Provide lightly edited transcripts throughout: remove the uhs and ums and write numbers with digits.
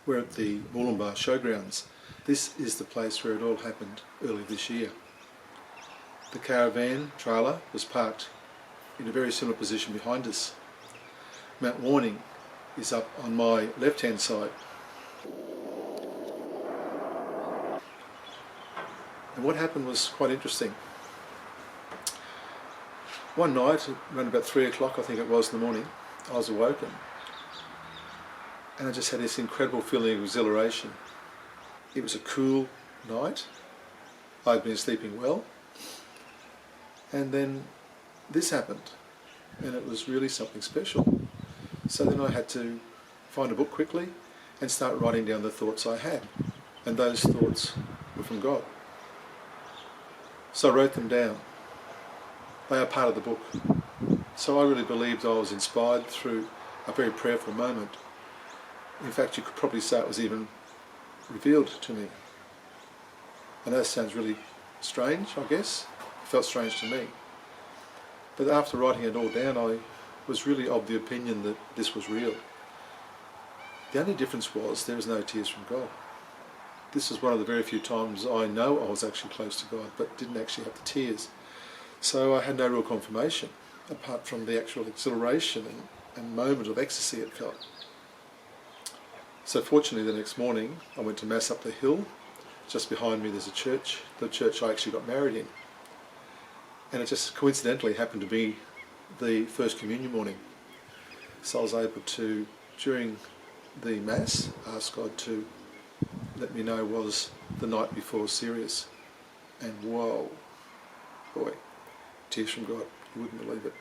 We're at the Murwillumbah Showgrounds. This is the place where it all happened early this year. The caravan trailer was parked in a very similar position behind us. Mount Warning is up on my left-hand side. And what happened was quite interesting. One night, around about 3 o'clock I think it was in the morning, I was awoken and I just had this incredible feeling of exhilaration. It was a cool night, I'd been sleeping well, and then this happened, and it was really something special. So then I had to find a book quickly and start writing down the thoughts I had, and those thoughts were from God. So I wrote them down. They are part of the book. So I really believed I was inspired through a very prayerful moment. In fact, you could probably say it was even revealed to me. I know that sounds really strange, I guess. It felt strange to me. But after writing it all down, I was really of the opinion that this was real. The only difference was there was no tears from God. This was one of the very few times I know I was actually close to God, but didn't actually have the tears. So I had no real confirmation, apart from the actual exhilaration and moment of ecstasy it felt. So fortunately the next morning I went to Mass up the hill. Just behind me there's a church, the church I actually got married in. And it just coincidentally happened to be the First Communion morning. So I was able to, during the Mass, ask God to let me know was the night before serious. And whoa, boy, tears from God, you wouldn't believe it.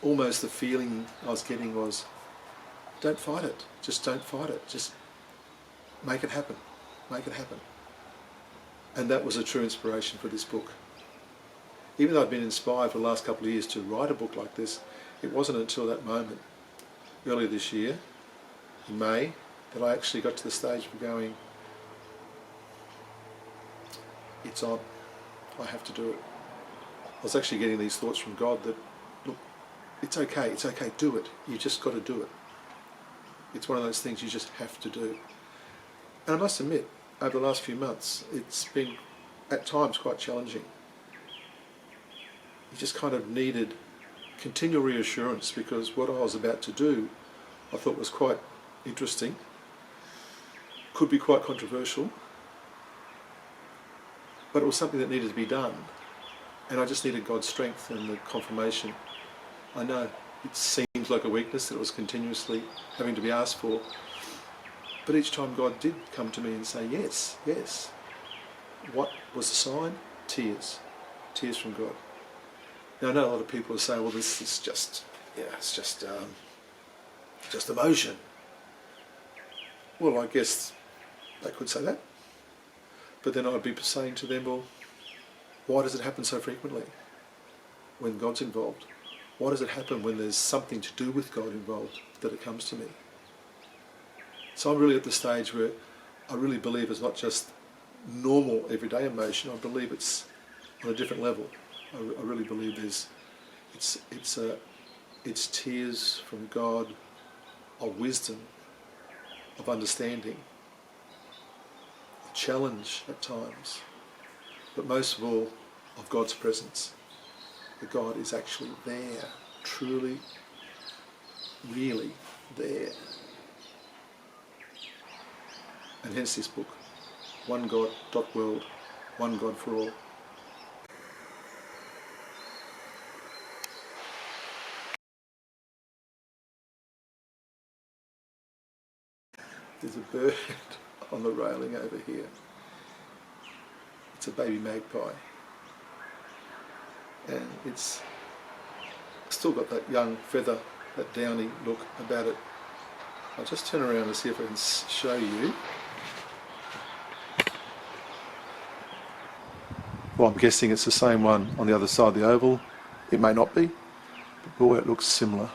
Almost the feeling I was getting was, don't fight it, just don't fight it, just make it happen, make it happen. And that was a true inspiration for this book. Even though I'd been inspired for the last couple of years to write a book like this, it wasn't until that moment, earlier this year, in May, that I actually got to the stage of going, it's on, I have to do it. I was actually getting these thoughts from God that, look, it's okay, do it, you just got to do it. It's one of those things you just have to do. And I must admit, over the last few months, it's been at times quite challenging. You just kind of needed continual reassurance, because what I was about to do I thought was quite interesting, could be quite controversial, but it was something that needed to be done, and I just needed God's strength and the confirmation. I know it seems like a weakness that it was continuously having to be asked for, but each time God did come to me and say yes, yes. What was the sign? Tears. Tears from God. Now I know a lot of people will say, well, this is just, it's just emotion. Well, I guess they could say that. But then I'd be saying to them, well, why does it happen so frequently when God's involved? Why does it happen when there's something to do with God involved that it comes to me? So I'm really at the stage where I really believe it's not just normal everyday emotion. I believe it's on a different level. I really believe it's tears from God of wisdom, of understanding, of challenge at times, but most of all of God's presence. That God is actually there, truly, really there. And hence this book, One God, .world, One God for All. There's a bird on the railing over here. It's a baby magpie. And it's still got that young feather, that downy look about it. I'll just turn around and see if I can show you. Well, I'm guessing it's the same one on the other side of the oval. It may not be, but boy, it looks similar.